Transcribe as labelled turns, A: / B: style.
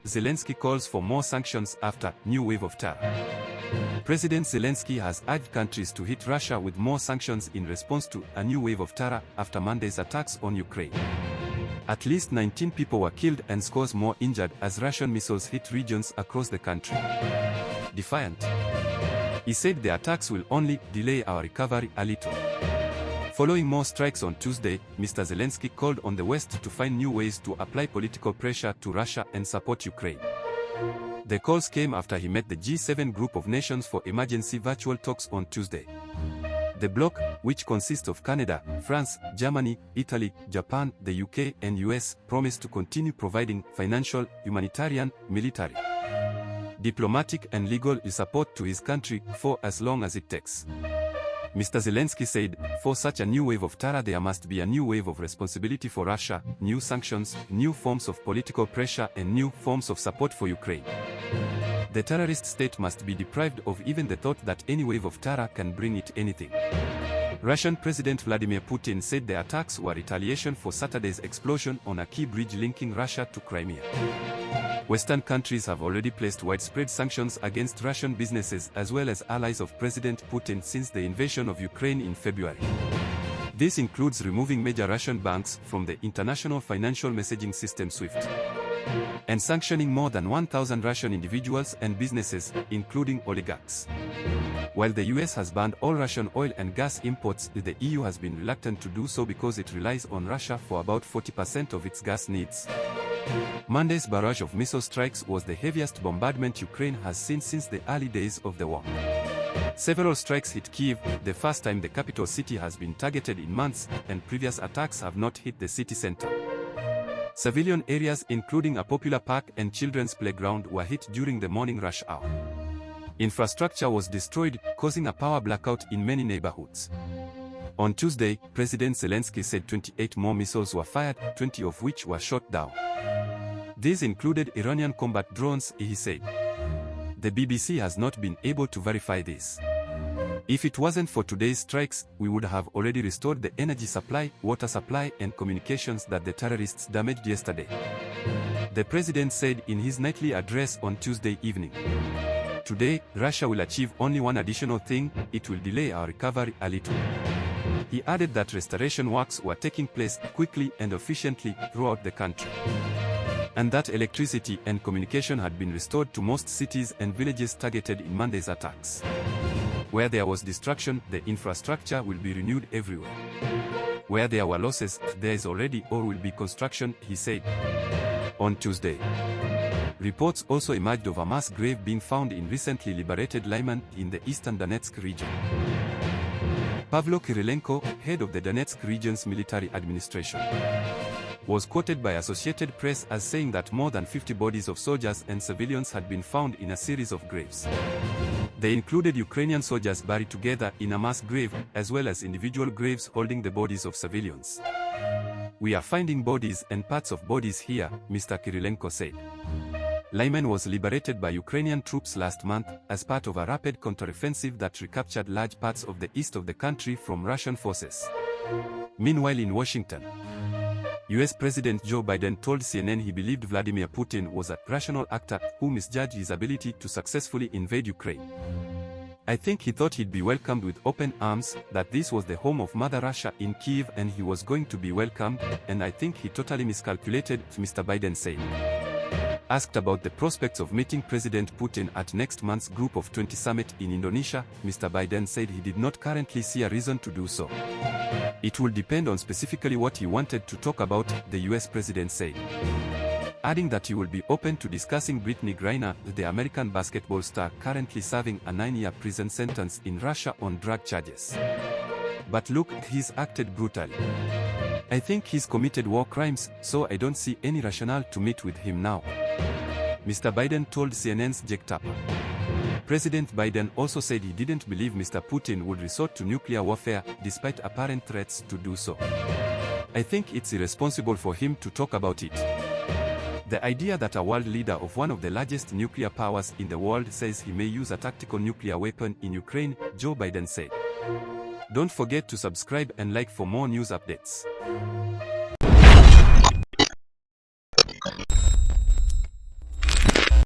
A: Zelensky calls for more sanctions after new wave of terror. President Zelensky has urged countries to hit Russia with more sanctions in response to a new wave of terror after Monday's attacks on Ukraine. At least 19 people were killed and scores more injured as Russian missiles hit regions across the country. Defiant. He said the attacks will only delay our recovery a little. Following more strikes on Tuesday, Mr. Zelensky called on the West to find new ways to apply political pressure to Russia and support Ukraine. The calls came after he met the G7 group of nations for emergency virtual talks on Tuesday. The bloc, which consists of Canada, France, Germany, Italy, Japan, the UK, and US, promised to continue providing financial, humanitarian, military, diplomatic, and legal support to his country for as long as it takes. Mr. Zelensky said, for such a new wave of terror there must be a new wave of responsibility for Russia, new sanctions, new forms of political pressure and new forms of support for Ukraine. The terrorist state must be deprived of even the thought that any wave of terror can bring it anything. Russian President Vladimir Putin said the attacks were retaliation for Saturday's explosion on a key bridge linking Russia to Crimea. Western countries have already placed widespread sanctions against Russian businesses as well as allies of President Putin since the invasion of Ukraine in February. This includes removing major Russian banks from the international financial messaging system SWIFT and sanctioning more than 1,000 Russian individuals and businesses, including oligarchs. While the US has banned all Russian oil and gas imports, the EU has been reluctant to do so because it relies on Russia for about 40% of its gas needs. Monday's barrage of missile strikes was the heaviest bombardment Ukraine has seen since the early days of the war. Several strikes hit Kyiv, the first time the capital city has been targeted in months, and previous attacks have not hit the city center. Civilian areas including a popular park and children's playground were hit during the morning rush hour. Infrastructure was destroyed, causing a power blackout in many neighborhoods. On Tuesday, President Zelensky said 28 more missiles were fired, 20 of which were shot down. These included Iranian combat drones, he said. The BBC has not been able to verify this. If it wasn't for today's strikes, we would have already restored the energy supply, water supply, and communications that the terrorists damaged yesterday, the president said in his nightly address on Tuesday evening. Today, Russia will achieve only one additional thing: it will delay our recovery a little. He added that restoration works were taking place quickly and efficiently throughout the country, and that electricity and communication had been restored to most cities and villages targeted in Monday's attacks. Where there was destruction, the infrastructure will be renewed everywhere. Where there were losses, there is already or will be construction, he said. On Tuesday, reports also emerged of a mass grave being found in recently liberated Lyman in the eastern Donetsk region. Pavlo Kyrylenko, head of the Donetsk region's military administration, was quoted by Associated Press as saying that more than 50 bodies of soldiers and civilians had been found in a series of graves. They included Ukrainian soldiers buried together in a mass grave, as well as individual graves holding the bodies of civilians. We are finding bodies and parts of bodies here, Mr. Kyrylenko said. Lyman was liberated by Ukrainian troops last month as part of a rapid counteroffensive that recaptured large parts of the east of the country from Russian forces. Meanwhile in Washington, US President Joe Biden told CNN he believed Vladimir Putin was a rational actor who misjudged his ability to successfully invade Ukraine. I think he thought he'd be welcomed with open arms, that this was the home of Mother Russia in Kyiv and he was going to be welcomed, and I think he totally miscalculated, Mr. Biden said. Asked about the prospects of meeting President Putin at next month's Group of 20 summit in Indonesia, Mr. Biden said he did not currently see a reason to do so. It will depend on specifically what he wanted to talk about, the US president said, adding that he will be open to discussing Brittney Griner, the American basketball star currently serving a 9-year prison sentence in Russia on drug charges. But look, he's acted brutally. I think he's committed war crimes, so I don't see any rationale to meet with him now, Mr. Biden told CNN's Jake Tapper. President Biden also said he didn't believe Mr. Putin would resort to nuclear warfare, despite apparent threats to do so. I think it's irresponsible for him to talk about it. The idea that a world leader of one of the largest nuclear powers in the world says he may use a tactical nuclear weapon in Ukraine, Joe Biden said. Don't forget to subscribe and like for more news updates.